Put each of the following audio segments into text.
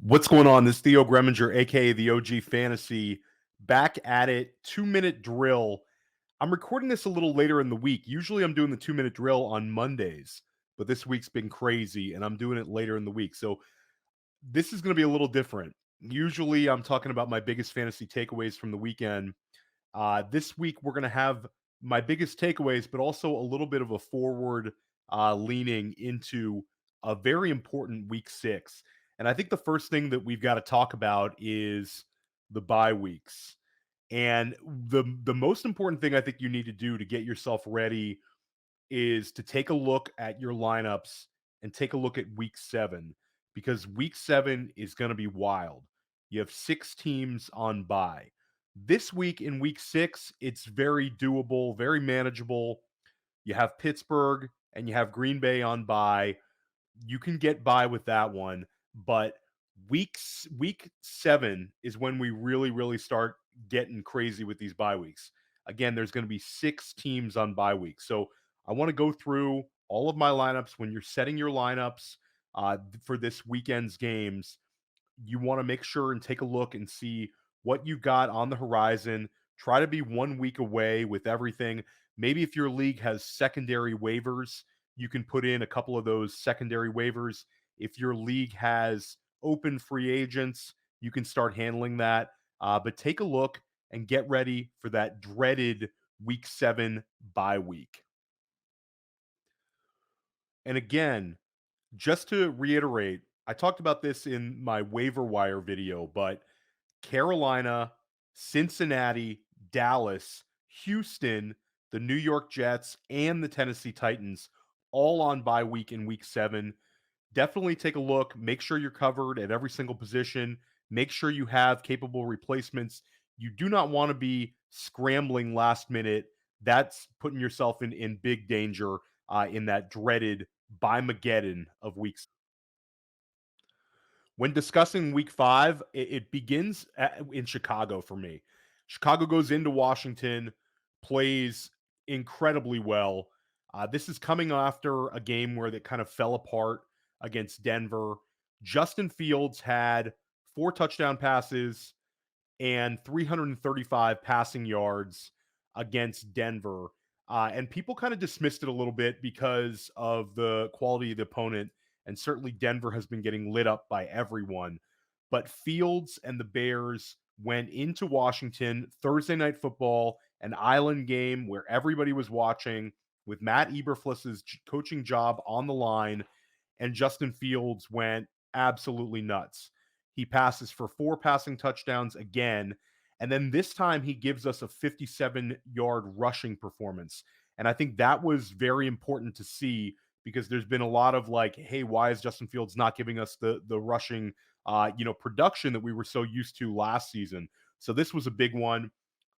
What's going on? This is Theo Gremminger, aka the OG Fantasy, back at it. 2 minute drill. I'm recording this a little later in the week. Usually I'm doing the 2 minute drill on Mondays, but this week's been crazy and I'm doing it later in the week. So this is going to be a little different. Usually I'm talking about my biggest fantasy takeaways from the weekend. This week we're going to have my biggest takeaways, but also a little bit of a forward leaning into a very important week 6. And I think the first thing that we've got to talk about is the bye weeks. And the most important thing I think you need to do to get yourself ready is to take a look at your lineups and take a look at week 7, because week 7 is going to be wild. You have 6 teams on bye. This week in week 6, it's very doable, very manageable. You have Pittsburgh and you have Green Bay on bye. You can get by with that one, but week 7 is when we really start getting crazy with these bye weeks. Again, there's going to be 6 teams on bye week. So I want to go through all of my lineups. When you're setting your lineups for this weekend's games, you want to make sure and take a look and see what you got on the horizon. Try to be 1 week away with everything. Maybe if your league has secondary waivers, you can put in a couple of those secondary waivers. If your league has open free agents, you can start handling that. But take a look and get ready for that dreaded week 7 bye week. And again, just to reiterate, I talked about this in my waiver wire video, but Carolina, Cincinnati, Dallas, Houston, the New York Jets, and the Tennessee Titans all on bye week in week 7. Definitely take a look. Make sure you're covered at every single position. Make sure you have capable replacements. You do not want to be scrambling last minute. That's putting yourself in big danger in that dreaded Mageddon of weeks. When discussing week 5, it begins in Chicago for me. Chicago goes into Washington, plays incredibly well. This is coming after a game where they kind of fell apart against Denver. Justin Fields had 4 touchdown passes and 335 passing yards against Denver. And people kind of dismissed it a little bit because of the quality of the opponent. And certainly Denver has been getting lit up by everyone. But Fields and the Bears went into Washington, Thursday Night Football, an island game where everybody was watching with Matt Eberfliss's coaching job on the line. And Justin Fields went absolutely nuts. He passes for 4 passing touchdowns again. And then this time he gives us a 57-yard rushing performance. And I think that was very important to see, because there's been a lot of like, hey, why is Justin Fields not giving us the rushing production that we were so used to last season? So this was a big one.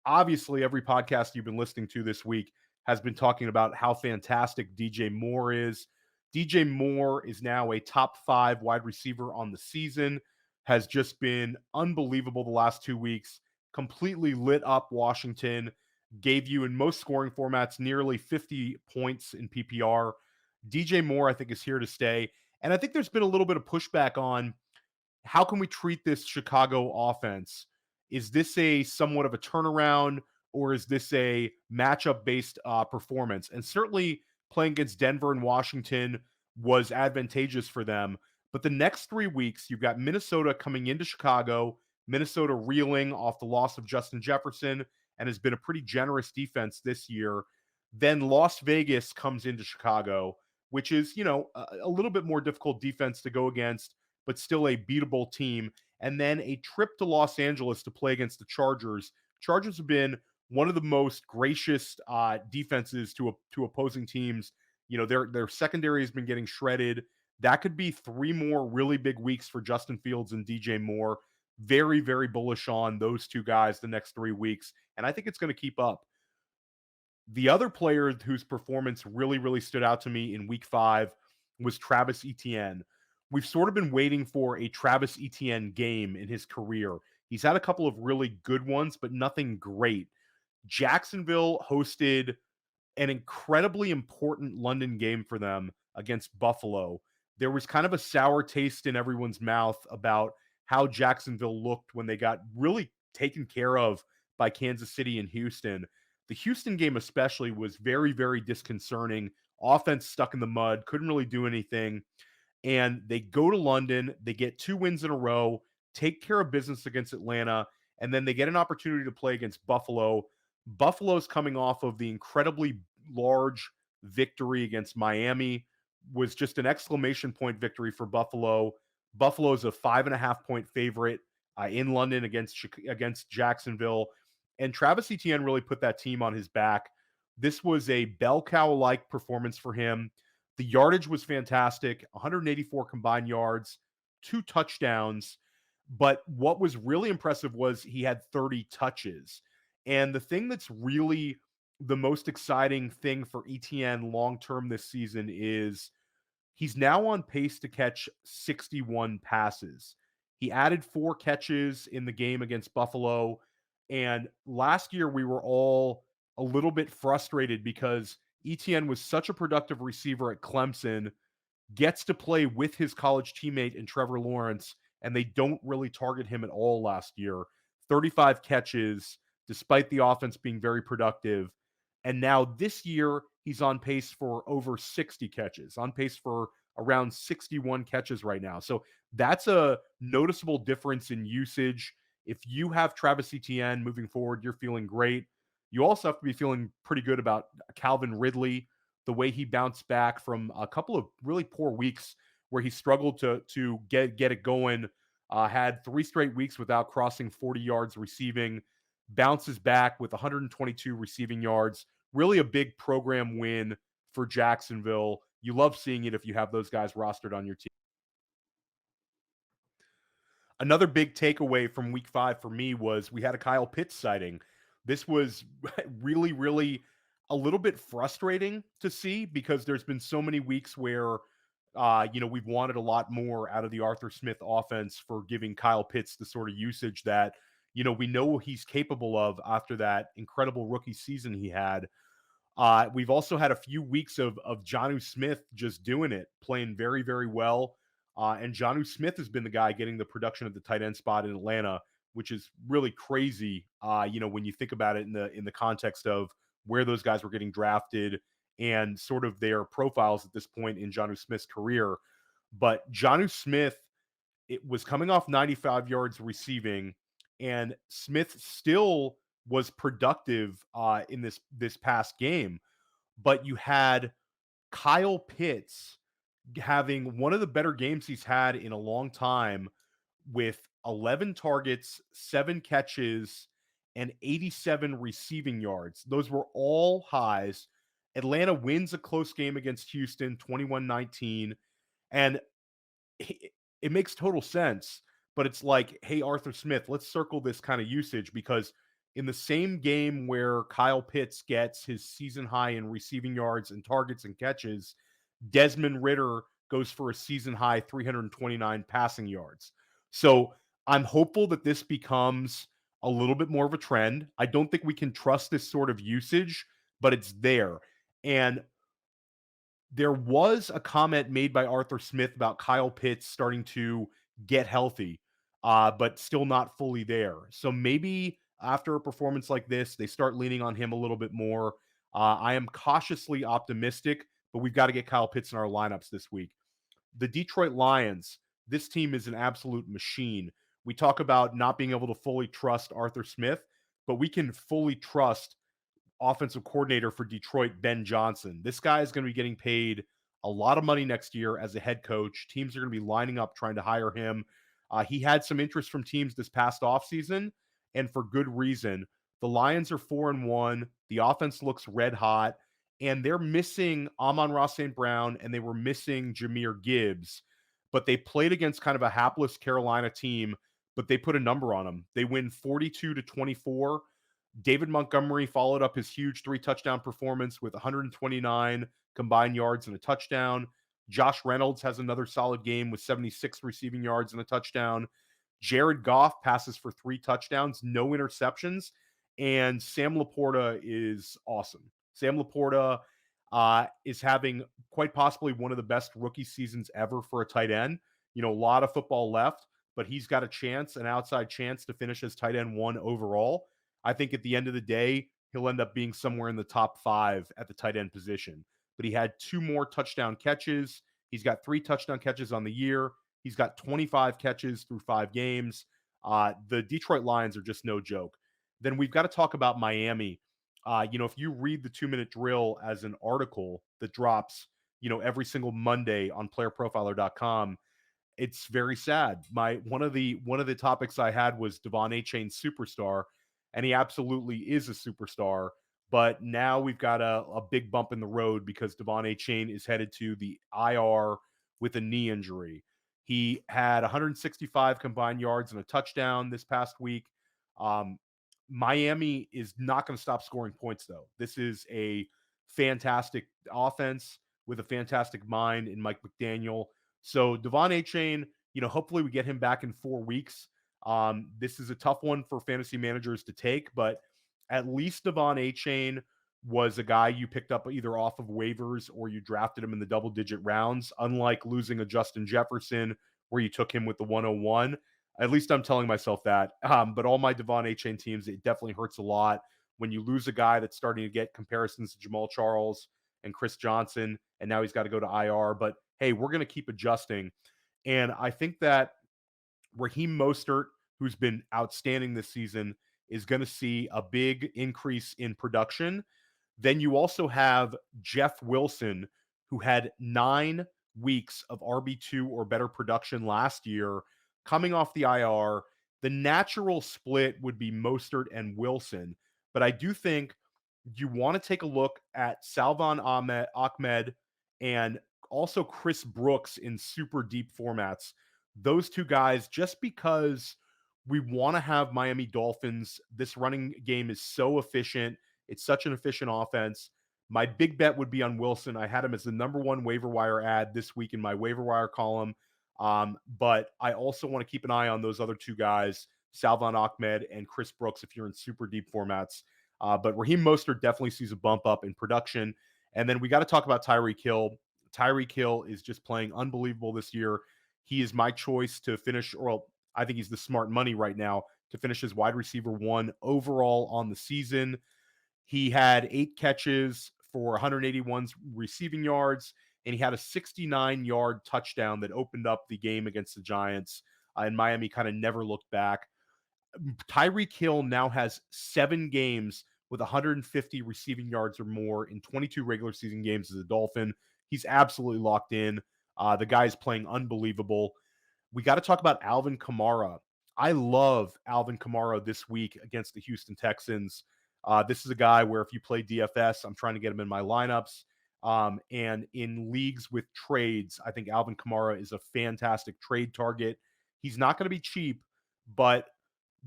Obviously, every podcast you've been listening to this week has been talking about how fantastic DJ Moore is. DJ Moore is now a top 5 wide receiver on the season, has just been unbelievable the last 2 weeks, completely lit up Washington, gave you in most scoring formats nearly 50 points in PPR. DJ Moore, I think, is here to stay. And I think there's been a little bit of pushback on how can we treat this Chicago offense? Is this a somewhat of a turnaround, or is this a matchup-based performance? And certainly playing against Denver and Washington was advantageous for them. But the next 3 weeks, you've got Minnesota coming into Chicago, Minnesota reeling off the loss of Justin Jefferson, and has been a pretty generous defense this year. Then Las Vegas comes into Chicago, which is, a little bit more difficult defense to go against, but still a beatable team. And then a trip to Los Angeles to play against the Chargers. Chargers have been one of the most gracious defenses to opposing teams. Their secondary has been getting shredded. That could be 3 more really big weeks for Justin Fields and DJ Moore. Very bullish on those 2 guys the next 3 weeks, and I think it's going to keep up. The other player whose performance really stood out to me in week 5 was Travis Etienne. We've sort of been waiting for a Travis Etienne game in his career. He's had a couple of really good ones, but nothing great. Jacksonville hosted an incredibly important London game for them against Buffalo. There was kind of a sour taste in everyone's mouth about how Jacksonville looked when they got really taken care of by Kansas City and Houston. The Houston game especially was very, very disconcerting. Offense stuck in the mud, couldn't really do anything. And they go to London, they get 2 wins in a row, take care of business against Atlanta, and then they get an opportunity to play against Buffalo. Buffalo's coming off of the incredibly large victory against Miami, was just an exclamation point victory for Buffalo. Buffalo's a 5.5 point favorite in London against Jacksonville, and Travis Etienne really put that team on his back. This was a bell cow like performance for him. The yardage was fantastic, 184 combined yards, 2 touchdowns. But what was really impressive was he had 30 touches. And the thing that's really the most exciting thing for ETN long term this season is he's now on pace to catch 61 passes. He added 4 catches in the game against Buffalo. And last year, we were all a little bit frustrated because ETN was such a productive receiver at Clemson, gets to play with his college teammate in Trevor Lawrence, and they don't really target him at all last year. 35 catches, despite the offense being very productive. And now this year, he's on pace for over 60 catches, on pace for around 61 catches right now. So that's a noticeable difference in usage. If you have Travis Etienne moving forward, you're feeling great. You also have to be feeling pretty good about Calvin Ridley, the way he bounced back from a couple of really poor weeks where he struggled to get it going. Had 3 straight weeks without crossing 40 yards receiving, bounces back with 122 receiving yards. Really a big program win for Jacksonville. You love seeing it if you have those guys rostered on your team. Another big takeaway from week 5 for me was we had a Kyle Pitts sighting. This was really, really a little bit frustrating to see because there's been so many weeks where, we've wanted a lot more out of the Arthur Smith offense for giving Kyle Pitts the sort of usage that, we know he's capable of after that incredible rookie season he had. We've also had a few weeks of Jonnu Smith just doing it, playing very, very well. And Jonnu Smith has been the guy getting the production at the tight end spot in Atlanta, which is really crazy. When you think about it in the context of where those guys were getting drafted and sort of their profiles at this point in Jonnu Smith's career. But Jonnu Smith, it was coming off 95 yards receiving, and Smith still was productive in this past game. But you had Kyle Pitts having one of the better games he's had in a long time with 11 targets, 7 catches, and 87 receiving yards. Those were all highs. Atlanta wins a close game against Houston 21-19, and it makes total sense, but it's like, hey, Arthur Smith, let's circle this kind of usage because in the same game where Kyle Pitts gets his season high in receiving yards and targets and catches, Desmond Ridder goes for a season high 329 passing yards. So I'm hopeful that this becomes a little bit more of a trend. I don't think we can trust this sort of usage, but it's there. And there was a comment made by Arthur Smith about Kyle Pitts starting to get healthy, but still not fully there. So maybe after a performance like this, they start leaning on him a little bit more. I am cautiously optimistic, but we've got to get Kyle Pitts in our lineups this week. The Detroit Lions, this team is an absolute machine. We talk about not being able to fully trust Arthur Smith, but we can fully trust offensive coordinator for Detroit, Ben Johnson. This guy is going to be getting paid a lot of money next year as a head coach. Teams are going to be lining up trying to hire him. He had some interest from teams this past offseason, and for good reason. The Lions are 4-1. The offense looks red hot, and they're missing Amon-Ra St. Brown, and they were missing Jahmyr Gibbs, but they played against kind of a hapless Carolina team, but they put a number on them. They win 42-24. David Montgomery followed up his huge 3-touchdown performance with 129 combined yards and a touchdown. Josh Reynolds has another solid game with 76 receiving yards and a touchdown. Jared Goff passes for 3 touchdowns, no interceptions, and Sam Laporta is awesome. Sam Laporta is having quite possibly one of the best rookie seasons ever for a tight end. A lot of football left, but he's got a chance, an outside chance to finish as tight end one overall. I think at the end of the day, he'll end up being somewhere in the top 5 at the tight end position. But he had 2 more touchdown catches. He's got 3 touchdown catches on the year. He's got 25 catches through 5 games. The Detroit Lions are just no joke. Then we've got to talk about Miami. If you read the 2-minute drill as an article that drops, every single Monday on playerprofiler.com, it's very sad. My one of the topics I had was Devon Achane superstar, and he absolutely is a superstar. But now we've got a big bump in the road because Devon Achane is headed to the IR with a knee injury. He had 165 combined yards and a touchdown this past week. Um, Miami is not going to stop scoring points, though. This is a fantastic offense with a fantastic mind in Mike McDaniel. So Devon Achane, hopefully we get him back in 4 weeks. This is a tough one for fantasy managers to take, but at least Devon Achane was a guy you picked up either off of waivers or you drafted him in the double-digit rounds, unlike losing a Justin Jefferson where you took him with the 101. At least I'm telling myself that. But all my Devon Achane teams, it definitely hurts a lot when you lose a guy that's starting to get comparisons to Jamal Charles and Chris Johnson, and now he's got to go to IR. But hey, we're going to keep adjusting. And I think that Raheem Mostert, who's been outstanding this season, is going to see a big increase in production. Then you also have Jeff Wilson, who had 9 weeks of RB2 or better production last year, coming off the IR. The natural split would be Mostert and Wilson, but I do think you want to take a look at Salvon Ahmed and also Chris Brooks in super deep formats. Those 2 guys, just because we want to have Miami Dolphins. This running game is so efficient. It's such an efficient offense. My big bet would be on Wilson. I had him as the number 1 waiver wire ad this week in my waiver wire column. But I also want to keep an eye on those other 2 guys, Salvon Ahmed and Chris Brooks, if you're in super deep formats. But Raheem Mostert definitely sees a bump up in production. And then we got to talk about Tyreek Hill. Tyreek Hill is just playing unbelievable this year. He is my choice to finish, or I think he's the smart money right now to finish as wide receiver 1 overall on the season. He had 8 catches for 181 receiving yards, and he had a 69-yard touchdown that opened up the game against the Giants. And Miami kind of never looked back. Tyreek Hill now has 7 games with 150 receiving yards or more in 22 regular season games as a Dolphin. He's absolutely locked in. The guy's playing unbelievable. We got to talk about Alvin Kamara. I love Alvin Kamara this week against the Houston Texans. This is a guy where if you play DFS, I'm trying to get him in my lineups. And in leagues with trades, I think Alvin Kamara is a fantastic trade target. He's not going to be cheap, but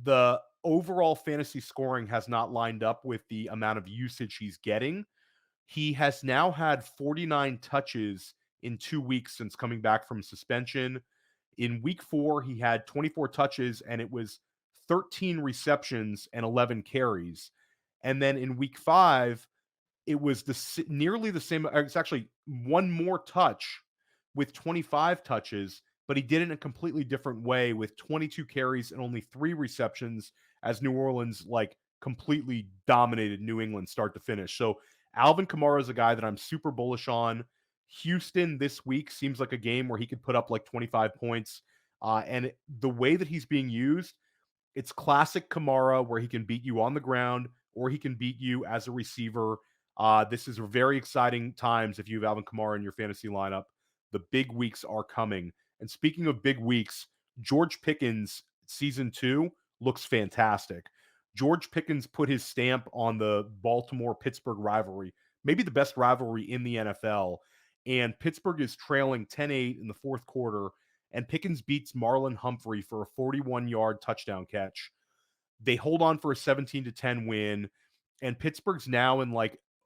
the overall fantasy scoring has not lined up with the amount of usage he's getting. He has now had 49 touches in 2 weeks since coming back from suspension. In week 4, he had 24 touches and it was 13 receptions and 11 carries. And then in week 5, it was nearly the same. It's actually 1 more touch with 25 touches, but he did it in a completely different way with 22 carries and only 3 receptions as New Orleans completely dominated New England start to finish. So Alvin Kamara is a guy that I'm super bullish on. Houston this week seems like a game where he could put up 25 points. And the way that he's being used, it's classic Kamara where he can beat you on the ground or he can beat you as a receiver. This is very exciting times if you have Alvin Kamara in your fantasy lineup. The big weeks are coming. And speaking of big weeks, George Pickens season 2 looks fantastic. George Pickens put his stamp on the Baltimore-Pittsburgh rivalry, maybe the best rivalry in the NFL. And Pittsburgh is trailing 10-8 in the 4th quarter, and Pickens beats Marlon Humphrey for a 41-yard touchdown catch. They hold on for a 17-10 win, and Pittsburgh's now in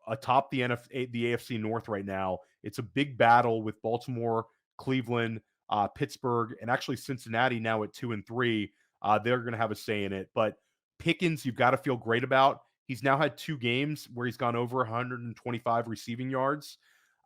atop the AFC North right now. It's a big battle with Baltimore, Cleveland, Pittsburgh, and actually Cincinnati now at 2 and 3. They're going to have a say in it. But Pickens, you've got to feel great about. He's now had 2 games where he's gone over 125 receiving yards,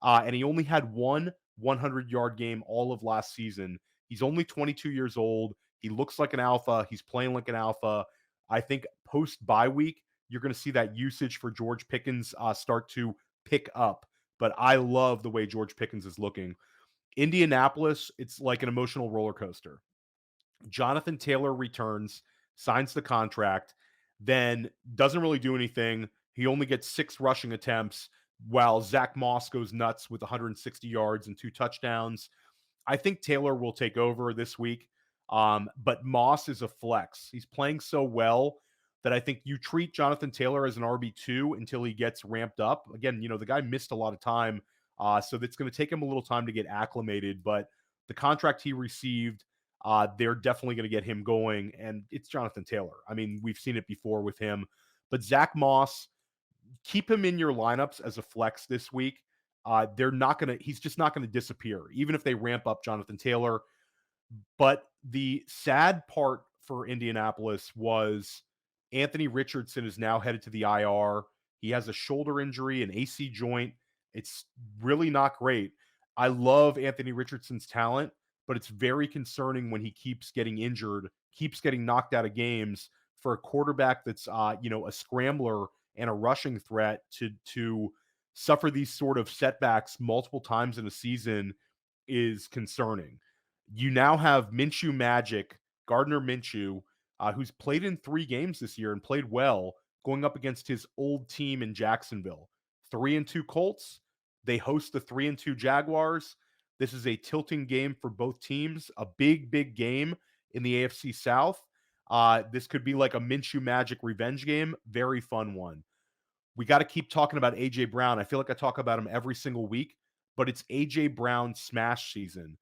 and he only had 1 100-yard game all of last season. He's only 22 years old. He looks like an alpha. He's playing like an alpha. I think post bye week, you're going to see that usage for George Pickens start to pick up. But I love the way George Pickens is looking. Indianapolis, it's like an emotional roller coaster. Jonathan Taylor returns, signs the contract, then doesn't really do anything. He only gets 6 rushing attempts while Zach Moss goes nuts with 160 yards and 2 touchdowns. I think Taylor will take over this week. But Moss is a flex. He's playing so well that I think you treat Jonathan Taylor as an RB2 until he gets ramped up. Again, the guy missed a lot of time. So it's going to take him a little time to get acclimated. But the contract he received, they're definitely going to get him going. And it's Jonathan Taylor. I mean, we've seen it before with him. But Zach Moss, keep him in your lineups as a flex this week. He's just not going to disappear, even if they ramp up Jonathan Taylor. But the sad part for Indianapolis was Anthony Richardson is now headed to the IR. He has a shoulder injury, an AC joint. It's really not great. I love Anthony Richardson's talent, but it's very concerning when he keeps getting injured, keeps getting knocked out of games for a quarterback that's a scrambler and a rushing threat to suffer these sort of setbacks multiple times in a season is concerning. You now have Minshew Magic, Gardner Minshew, who's played in 3 games this year and played well, going up against his old team in Jacksonville. 3-2 Colts. They host the 3-2 Jaguars. This is a tilting game for both teams, a big, big game in the AFC South. This could be like a Minshew Magic revenge game. Very fun one. We got to keep talking about A.J. Brown. I feel like I talk about him every single week, but it's A.J. Brown's smash season.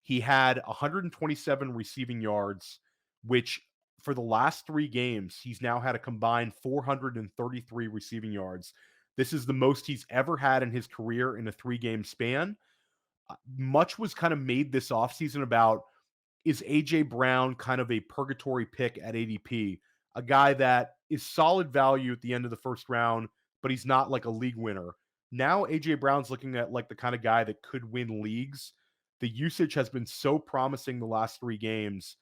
He had 127 receiving yards, which for the last 3 games, he's now had a combined 433 receiving yards. This is the most he's ever had in his career in a 3-game span. Much was kind of made this offseason about, is A.J. Brown kind of a purgatory pick at ADP? A guy that is solid value at the end of the first round, but he's not like a league winner. Now A.J. Brown's looking at like the kind of guy that could win leagues. The usage has been so promising the last 3 games.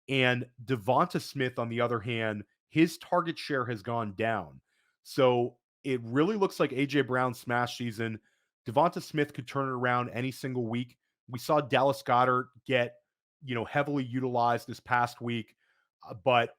And Devonta Smith, on the other hand, his target share has gone down. So it really looks like A.J. Brown's smash season. Devonta Smith could turn it around any single week. We saw Dallas Goedert get, heavily utilized this past week. But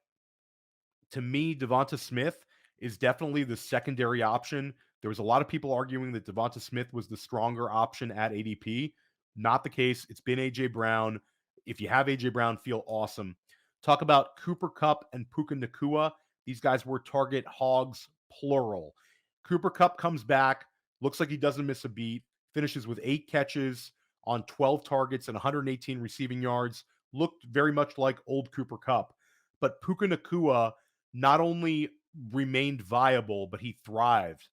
to me, Devonta Smith is definitely the secondary option. There was a lot of people arguing that Devonta Smith was the stronger option at ADP. Not the case. It's been A.J. Brown. If you have A.J. Brown, feel awesome. Talk about Cooper Kupp and Puka Nacua. These guys were target hogs, plural. Cooper Kupp comes back. Looks like he doesn't miss a beat. Finishes with 8 catches on 12 targets and 118 receiving yards. Looked very much like old Cooper Kupp. But Puka Nacua not only remained viable, but he thrived.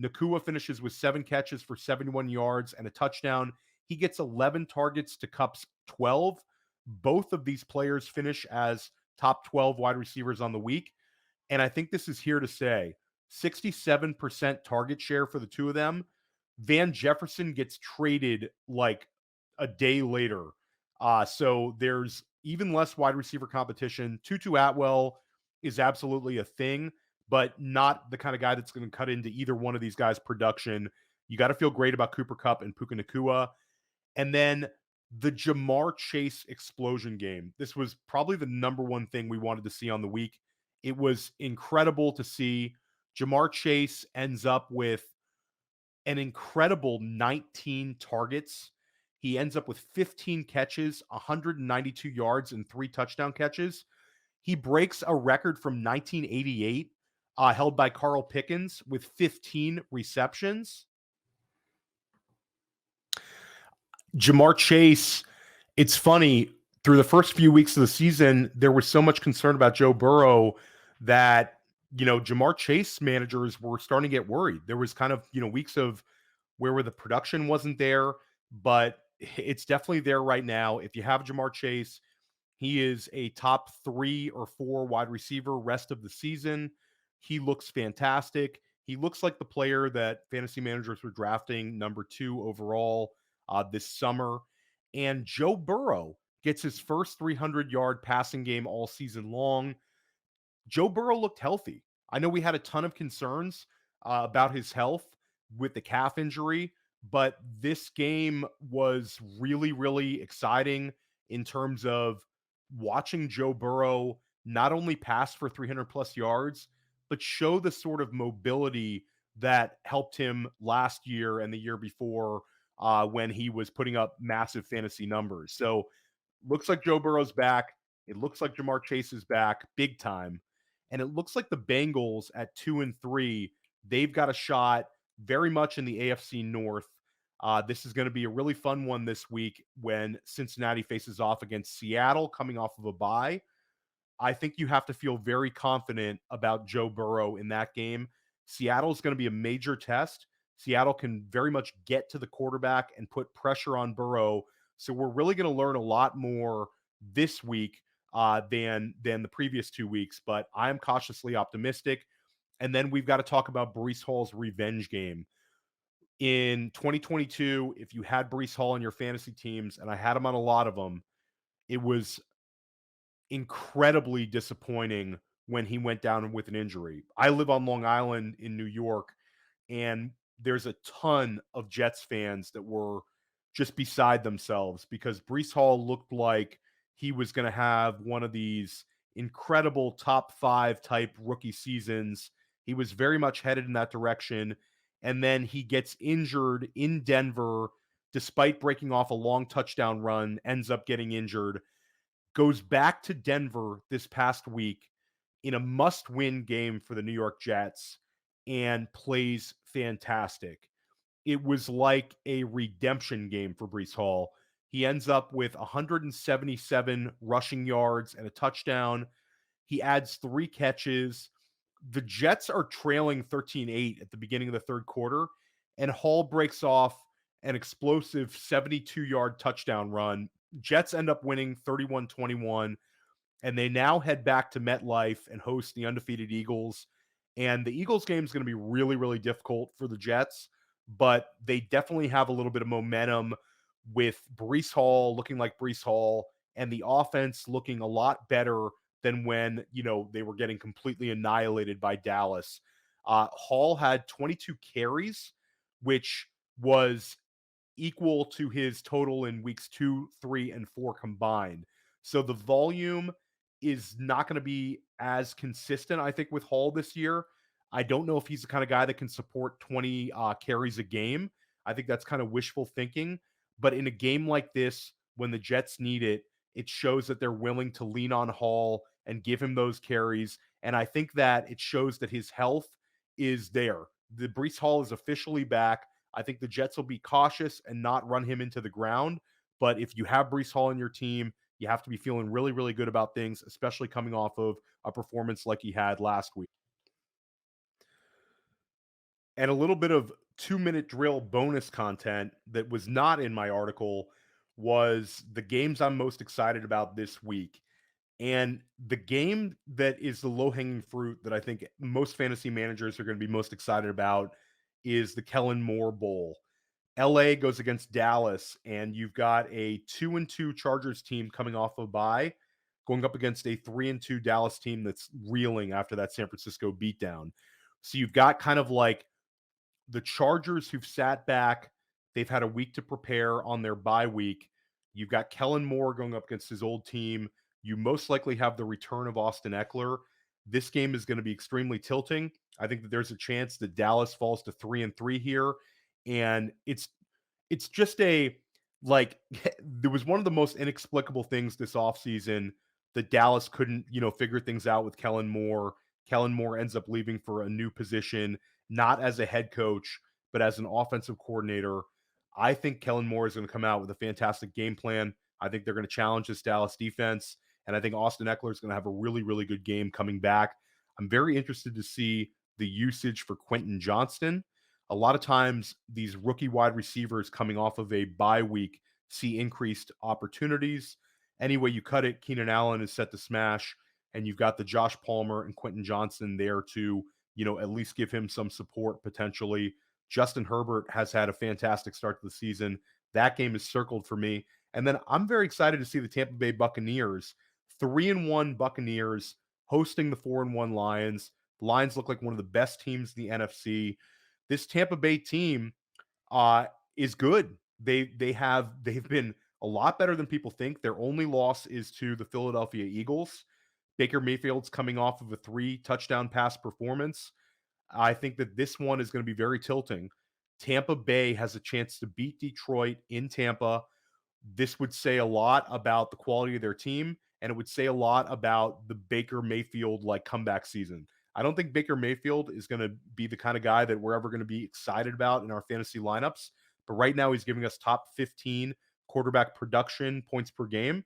Nacua finishes with 7 catches for 71 yards and a touchdown. He gets 11 targets to Kupp's 12. Both of these players finish as top 12 wide receivers on the week. And I think this is here to stay. 67% target share for the two of them. Van Jefferson gets traded like a day later. So there's even less wide receiver competition. Tutu Atwell is absolutely a thing, but not the kind of guy that's going to cut into either one of these guys' production. You got to feel great about Cooper Kupp and Puka Nacua. And then the Jamar Chase explosion game. This was probably the number one thing we wanted to see on the week. It was incredible to see. Jamar Chase ends up with an incredible 19 targets. He ends up with 15 catches, 192 yards, and 3 touchdown catches. He breaks a record from 1988 held by Carl Pickens with 15 receptions. Jamar Chase, it's funny, through the first few weeks of the season, there was so much concern about Joe Burrow that, Jamar Chase managers were starting to get worried. There was kind of, weeks of where the production wasn't there, but it's definitely there right now. If you have Jamar Chase, he is a top 3 or 4 wide receiver rest of the season. He looks fantastic. He looks like the player that fantasy managers were drafting number 2 overall this summer. And Joe Burrow, gets his first 300-yard passing game all season long. Joe Burrow looked healthy. I know we had a ton of concerns about his health with the calf injury, but this game was really, really exciting in terms of watching Joe Burrow not only pass for 300 plus yards, but show the sort of mobility that helped him last year and the year before when he was putting up massive fantasy numbers. So looks like Joe Burrow's back. It looks like Jamar Chase is back big time. And it looks like the Bengals at 2-3, they've got a shot very much in the AFC North. This is going to be a really fun one this week when Cincinnati faces off against Seattle coming off of a bye. I think you have to feel very confident about Joe Burrow in that game. Seattle is going to be a major test. Seattle can very much get to the quarterback and put pressure on Burrow. So we're really going to learn a lot more this week than the previous 2 weeks. But I am cautiously optimistic. And then we've got to talk about Brees Hall's revenge game. In 2022, if you had Brees Hall in your fantasy teams, and I had him on a lot of them, it was incredibly disappointing when he went down with an injury. I live on Long Island in New York, and there's a ton of Jets fans that were just beside themselves because Brees Hall looked like he was going to have one of these incredible top 5 type rookie seasons. He was very much headed in that direction. And then he gets injured in Denver despite breaking off a long touchdown run, ends up getting injured, goes back to Denver this past week in a must-win game for the New York Jets and plays fantastic. It was like a redemption game for Brees Hall. He ends up with 177 rushing yards and a touchdown. He adds 3 catches. The Jets are trailing 13-8 at the beginning of the third quarter, and Hall breaks off an explosive 72-yard touchdown run. Jets end up winning 31-21, and they now head back to MetLife and host the undefeated Eagles. And the Eagles game is going to be really, really difficult for the Jets, but they definitely have a little bit of momentum with Brees Hall looking like Brees Hall and the offense looking a lot better than when, they were getting completely annihilated by Dallas. Hall had 22 carries, which was equal to his total in weeks 2, 3, and 4 combined. So the volume is not going to be as consistent, I think, with Hall this year. I don't know if he's the kind of guy that can support 20 carries a game. I think that's kind of wishful thinking. But in a game like this, when the Jets need it, it shows that they're willing to lean on Hall and give him those carries. And I think that it shows that his health is there. The Brees Hall is officially back. I think the Jets will be cautious and not run him into the ground. But if you have Brees Hall in your team, you have to be feeling really, really good about things, especially coming off of a performance like he had last week. And a little bit of 2-minute drill bonus content that was not in my article was the games I'm most excited about this week. And the game that is the low-hanging fruit that I think most fantasy managers are going to be most excited about is the Kellen Moore Bowl. LA goes against Dallas, and you've got a 2-2 Chargers team coming off a bye, going up against a 3-2 Dallas team that's reeling after that San Francisco beatdown. So you've got kind of like the Chargers who've sat back. They've had a week to prepare on their bye week. You've got Kellen Moore going up against his old team. You most likely have the return of Austin Eckler. This game is going to be extremely tilting. I think that there's a chance that Dallas falls to 3-3 here. And it's just a like there was one of the most inexplicable things this offseason that Dallas couldn't, figure things out with Kellen Moore. Kellen Moore ends up leaving for a new position, not as a head coach, but as an offensive coordinator. I think Kellen Moore is going to come out with a fantastic game plan. I think they're going to challenge this Dallas defense. And I think Austin Eckler is going to have a really, really good game coming back. I'm very interested to see the usage for Quentin Johnston. A lot of times, these rookie wide receivers coming off of a bye week see increased opportunities. Any way you cut it, Keenan Allen is set to smash, and you've got the Josh Palmer and Quentin Johnston there to, at least give him some support potentially. Justin Herbert has had a fantastic start to the season. That game is circled for me. And then I'm very excited to see the Tampa Bay Buccaneers, 3-1 Buccaneers hosting the 4-1 Lions. The Lions look like one of the best teams in the NFC. This Tampa Bay team uh, is good. They've been a lot better than people think. Their only loss is to the Philadelphia Eagles. Baker Mayfield's coming off of a 3 touchdown pass performance. I think that this one is going to be very tilting. Tampa Bay has a chance to beat Detroit in Tampa. This would say a lot about the quality of their team, and it would say a lot about the Baker Mayfield like comeback season. I don't think Baker Mayfield is going to be the kind of guy that we're ever going to be excited about in our fantasy lineups. But right now, he's giving us top 15 quarterback production points per game.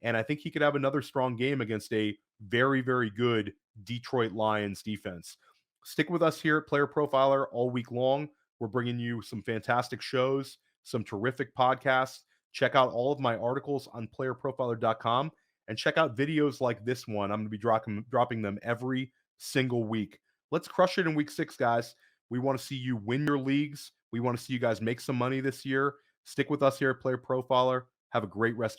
And I think he could have another strong game against a very, very good Detroit Lions defense. Stick with us here at Player Profiler all week long. We're bringing you some fantastic shows, some terrific podcasts. Check out all of my articles on playerprofiler.com and check out videos like this one. I'm going to be dropping them every single week. Let's crush it in week 6, guys. We want to see you win your leagues. We want to see you guys make some money this year. Stick with us here at Player Profiler. Have a great rest of your